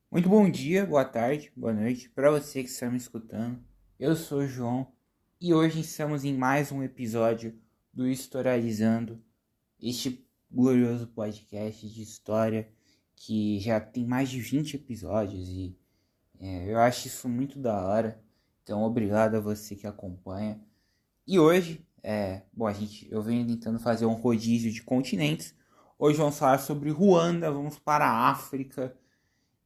Muito bom dia, boa tarde, boa noite para você que está me escutando. Eu sou o João e hoje estamos em mais um episódio do Historializando, este glorioso podcast de história que já tem mais de 20 episódios e eu acho isso muito da hora. Então, obrigado a você que acompanha. E hoje, eu venho tentando fazer um rodízio de continentes. Hoje vamos falar sobre Ruanda, vamos para a África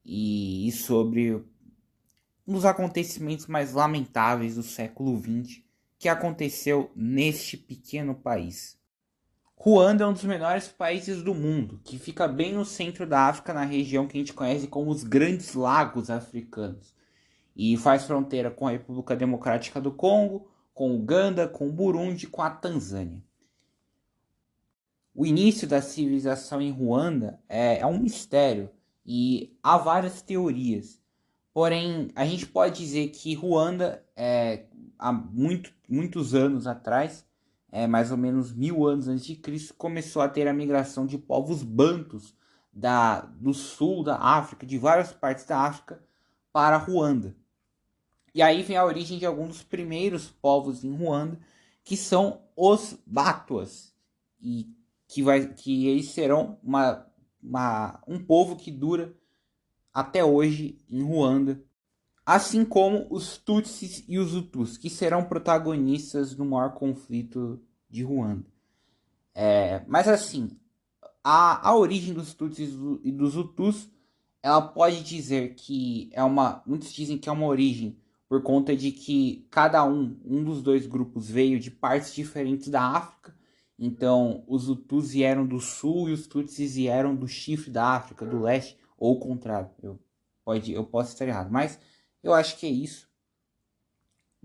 e sobre um dos acontecimentos mais lamentáveis do século XX que aconteceu neste pequeno país. Ruanda é um dos menores países do mundo, que fica bem no centro da África, na região que a gente conhece como os Grandes Lagos Africanos, e faz fronteira com a República Democrática do Congo, com Uganda, com Burundi e com a Tanzânia. O início da civilização em Ruanda é um mistério e há várias teorias. Porém, a gente pode dizer que Ruanda, há muitos anos atrás, mais ou menos 1000 anos antes de Cristo, começou a ter a migração de povos bantus do sul da África, de várias partes da África, para Ruanda. E aí vem a origem de alguns dos primeiros povos em Ruanda, que são os Batuas, e que eles serão um povo que dura até hoje em Ruanda, assim como os Tutsis e os Hutus, que serão protagonistas no maior conflito de Ruanda. Mas assim, a origem dos Tutsis e dos Hutus, ela pode dizer que muitos dizem que é uma origem por conta de que cada um dos dois grupos veio de partes diferentes da África. Então, os Hutus vieram do sul e os Tutsis vieram do chifre da África, do leste, ou o contrário. Eu posso estar errado, mas eu acho que é isso.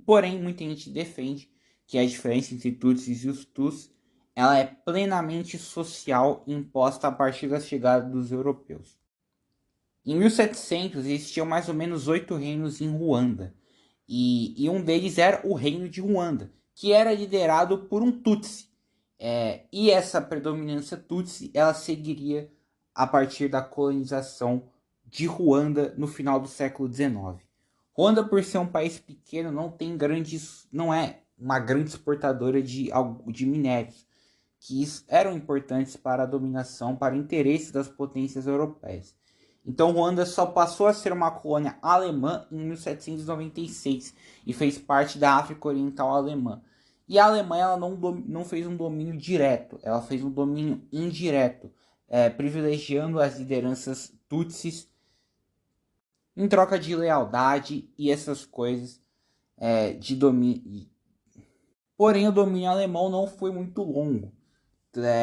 Porém, muita gente defende que a diferença entre Tutsis e os Hutus ela é plenamente social e imposta a partir da chegada dos europeus. Em 1700 existiam mais ou menos 8 reinos em Ruanda, e um deles era o Reino de Ruanda, que era liderado por um Tutsi. E essa predominância Tutsi ela seguiria a partir da colonização de Ruanda no final do século XIX. Ruanda, por ser um país pequeno, não é uma grande exportadora de minérios, que eram importantes para a dominação, para o interesse das potências europeias. Então Ruanda só passou a ser uma colônia alemã em 1796 e fez parte da África Oriental Alemã. E a Alemanha ela não fez um domínio direto, ela fez um domínio indireto, privilegiando as lideranças tutsis em troca de lealdade e essas coisas de domínio. Porém, o domínio alemão não foi muito longo.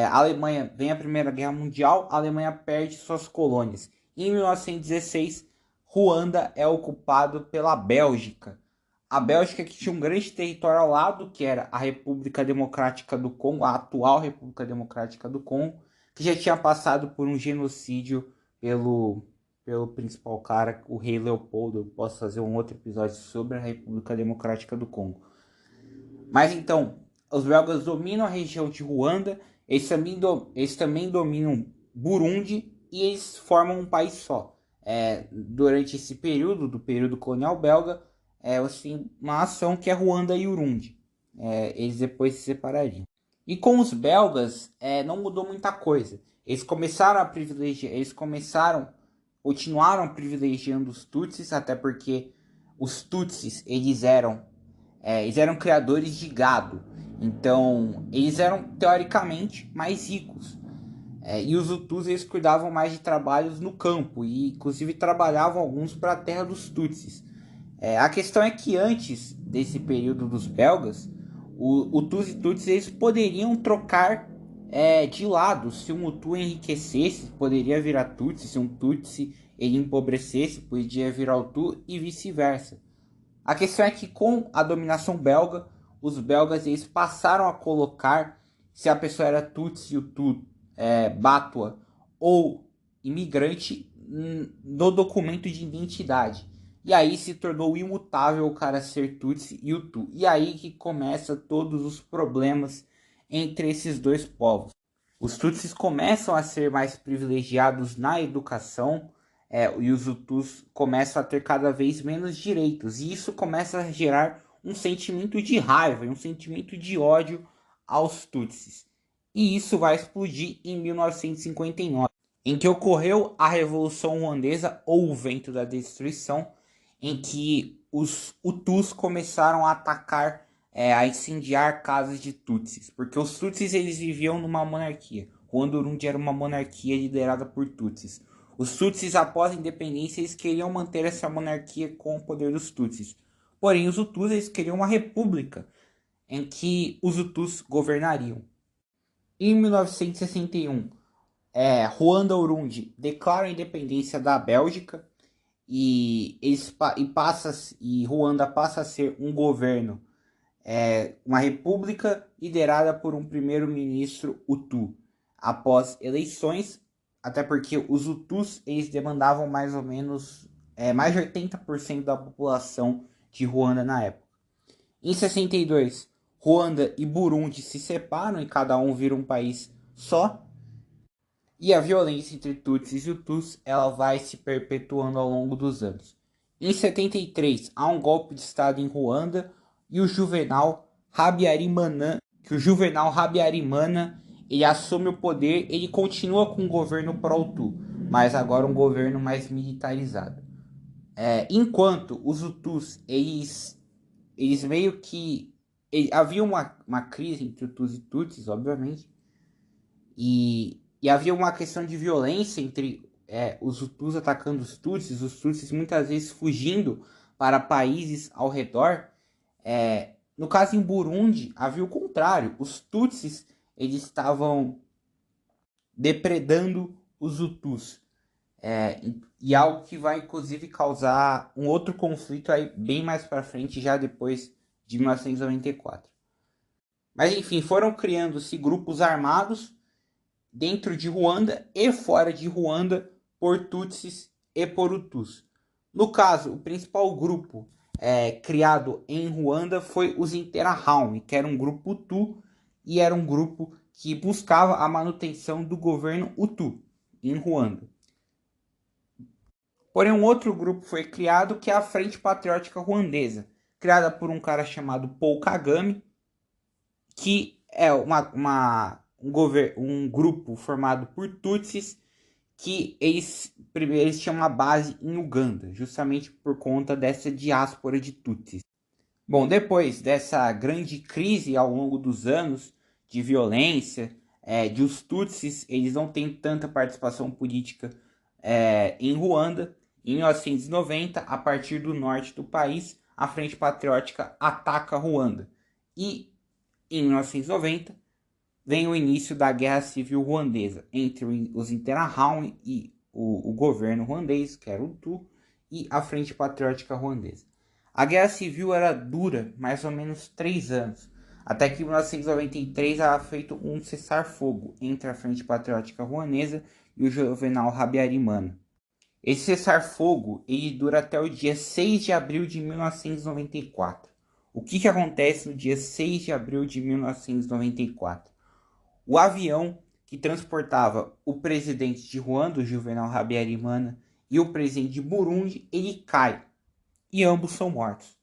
A Alemanha vem a Primeira Guerra Mundial, a Alemanha perde suas colônias. Em 1916, Ruanda é ocupado pela Bélgica. A Bélgica que tinha um grande território ao lado, que era a República Democrática do Congo, a atual República Democrática do Congo, que já tinha passado por um genocídio pelo principal cara, o rei Leopoldo. Eu posso fazer um outro episódio sobre a República Democrática do Congo. Mas então, os belgas dominam a região de Ruanda, eles também dominam Burundi e eles formam um país só. Durante esse período, do período colonial belga, assim, uma nação que é Ruanda e Urundi. Eles depois se separariam. E com os belgas, não mudou muita coisa. Continuaram privilegiando os Tutsis, até porque os Tutsis, eles eram criadores de gado. Então, eles eram teoricamente mais ricos. E os Hutus eles cuidavam mais de trabalhos no campo e inclusive trabalhavam alguns para a terra dos Tutsis. A questão é que antes desse período dos belgas, Hutus e Tutsis eles poderiam trocar de lado. Se um Hutu enriquecesse, poderia virar Tutsi. Se um Tutsi ele empobrecesse, podia virar Hutu e vice-versa. A questão é que com a dominação belga, os belgas eles passaram a colocar se a pessoa era Tutsi, Hutu, Batua ou imigrante no documento de identidade. E aí se tornou imutável o cara ser Tutsi e Hutu. E aí que começa todos os problemas entre esses dois povos. Os Tutsis começam a ser mais privilegiados na educação, e os Hutus começam a ter cada vez menos direitos. E isso começa a gerar um sentimento de raiva e um sentimento de ódio aos Tutsis. E isso vai explodir em 1959, em que ocorreu a Revolução Ruandesa, ou o Vento da Destruição, em que os Hutus começaram a atacar, a incendiar casas de Tutsis, porque os Tutsis eles viviam numa monarquia. Ruanda-Urundi era uma monarquia liderada por Tutsis. Os Tutsis, após a independência, eles queriam manter essa monarquia com o poder dos Tutsis. Porém, os Hutus eles queriam uma república em que os Hutus governariam. Em 1961, Ruanda-Urundi declara a independência da Bélgica e Ruanda passa a ser um governo, uma república liderada por um primeiro-ministro Hutu após eleições, até porque os Hutus eles demandavam mais ou menos mais de 80% da população de Ruanda na época. Em 62, Ruanda e Burundi se separam e cada um vira um país só. E a violência entre Tutsis e Hutus ela vai se perpetuando ao longo dos anos. Em 73, há um golpe de Estado em Ruanda e o Juvenal Habyarimana, ele assume o poder, ele continua com um governo pró-Hutu, mas agora um governo mais militarizado. Enquanto os Hutus, eles meio que... havia uma crise entre Hutus e Tutsis, obviamente, e havia uma questão de violência entre os Hutus atacando os Tutsis muitas vezes fugindo para países ao redor. No caso em Burundi, havia o contrário. Os Tutsis eles estavam depredando os Hutus. E algo que vai inclusive causar um outro conflito aí bem mais para frente, já depois de 1994. Mas enfim, foram criando-se grupos armados dentro de Ruanda e fora de Ruanda por Tutsis e por Hutus. No caso, o principal grupo criado em Ruanda foi os Interahamwe, que era um grupo Hutu e era um grupo que buscava a manutenção do governo Hutu em Ruanda. Porém, um outro grupo foi criado, que é a Frente Patriótica Ruandesa, criada por um cara chamado Paul Kagame, que é um grupo formado por Tutsis, que eles tinham uma base em Uganda, justamente por conta dessa diáspora de Tutsis. Bom, depois dessa grande crise ao longo dos anos de violência, de os Tutsis eles não têm tanta participação política em Ruanda, em 1990, a partir do norte do país, a Frente Patriótica ataca Ruanda. E em 1990, vem o início da Guerra Civil Ruandesa entre os Interahamwe e o governo ruandês, que era o Hutu, e a Frente Patriótica Ruandesa. A Guerra Civil era dura mais ou menos 3 anos, até que em 1993 era feito um cessar-fogo entre a Frente Patriótica Ruandesa e o Juvenal Habyarimana. Esse cessar-fogo ele dura até o dia 6 de abril de 1994. O que acontece no dia 6 de abril de 1994? O avião que transportava o presidente de Ruanda, o Juvenal Habyarimana, e o presidente de Burundi, ele cai. E ambos são mortos.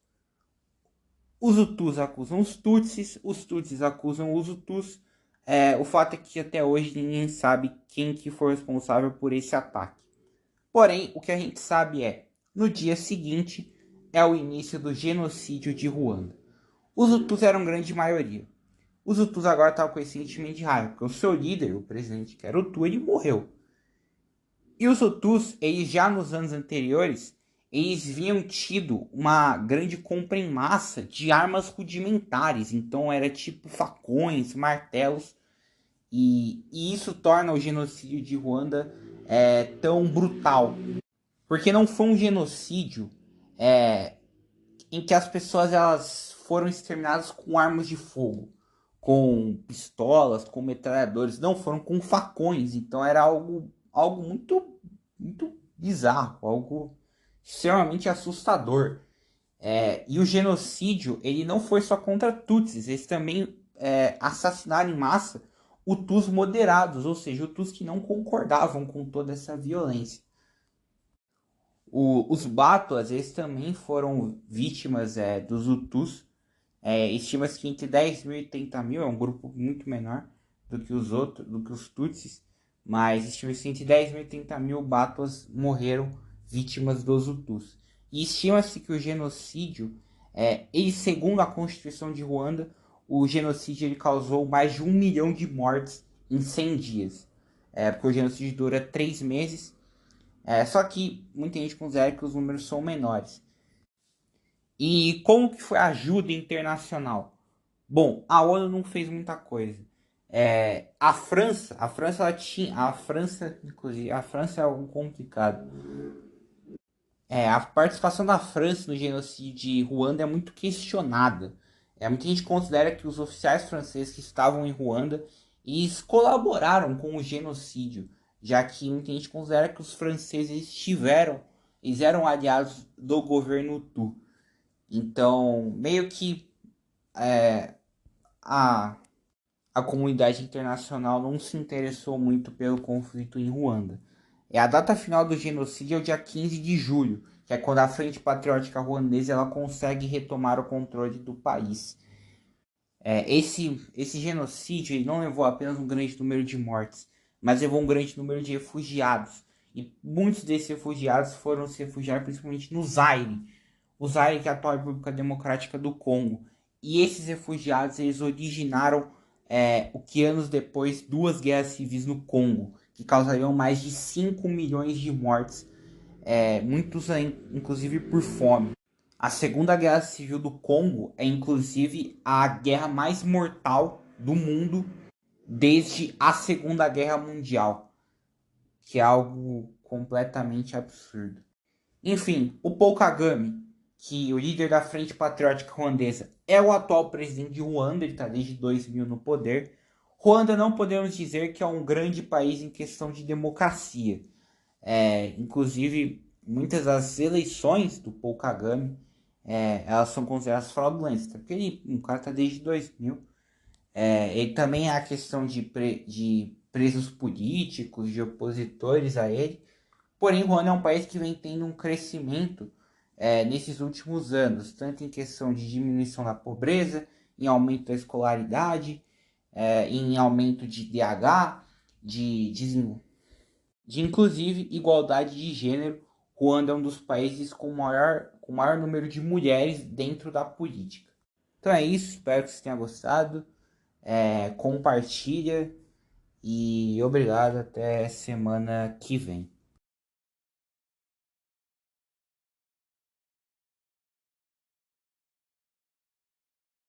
Os Hutus acusam os Tutsis acusam os Hutus. O fato é que até hoje ninguém sabe quem que foi responsável por esse ataque. Porém, o que a gente sabe no dia seguinte, é o início do genocídio de Ruanda. Os Hutus eram grande maioria. Os Hutus agora estavam com esse sentimento de raiva, porque o seu líder, o presidente que era Hutu, ele morreu. E os Hutus, eles já nos anos anteriores, eles vinham tido uma grande compra em massa de armas rudimentares. Então era tipo facões, martelos. E isso torna o genocídio de Ruanda tão brutal. Porque não foi um genocídio em que as pessoas elas foram exterminadas com armas de fogo, com pistolas, com metralhadores. Não, foram com facões. Então era algo muito, muito bizarro, algo extremamente assustador. E o genocídio ele não foi só contra Tutsis, eles também assassinaram em massa Hutus moderados, ou seja, Hutus que não concordavam com toda essa violência. Os Batuas, eles também foram vítimas dos Hutus. Estima-se que entre 10 mil e 30 mil, é um grupo muito menor do que os outros, do que os Tutsis, mas estima-se que entre 10 mil e 30 mil Batuas morreram vítimas dos Hutus. E estima-se que o genocídio, ele, segundo a Constituição de Ruanda, o genocídio ele causou mais de 1 milhão de mortes em 100 dias. Porque o genocídio dura 3 meses, só que muita gente considera que os números são menores. E como que foi a ajuda internacional? Bom, a ONU não fez muita coisa. Inclusive, a França é algo complicado. A participação da França no genocídio de Ruanda é muito questionada. Muita gente considera que os oficiais franceses que estavam em Ruanda eles colaboraram com o genocídio, já que muita gente considera que os franceses eles eram aliados do governo Hutu. Então, meio que a, a comunidade internacional não se interessou muito pelo conflito em Ruanda. A data final do genocídio é o dia 15 de julho, que é quando a Frente Patriótica Ruandesa ela consegue retomar o controle do país. Esse genocídio ele não levou apenas um grande número de mortes, mas levou um grande número de refugiados. E muitos desses refugiados foram se refugiar principalmente no Zaire. O Zaire, que é a atual República Democrática do Congo. E esses refugiados eles originaram, o que anos depois, 2 guerras civis no Congo, que causariam mais de 5 milhões de mortes, muitos inclusive por fome. A Segunda Guerra Civil do Congo é inclusive a guerra mais mortal do mundo desde a Segunda Guerra Mundial, que é algo completamente absurdo. Enfim, o Paul Kagame, que o líder da Frente Patriótica Ruandesa, é o atual presidente de Ruanda, ele está desde 2000 no poder. Ruanda não podemos dizer que é um grande país em questão de democracia. Inclusive, muitas das eleições do Paul Kagame, elas são consideradas fraudulentas, porque o cara está desde 2000. Ele também há a questão de presos políticos, de opositores a ele. Porém, Ruanda é um país que vem tendo um crescimento nesses últimos anos, tanto em questão de diminuição da pobreza, em aumento da escolaridade, em aumento de DH, de inclusive igualdade de gênero. Ruanda é um dos países com maior número de mulheres dentro da política. Então é isso, espero que você tenha gostado. Compartilha e obrigado, até semana que vem.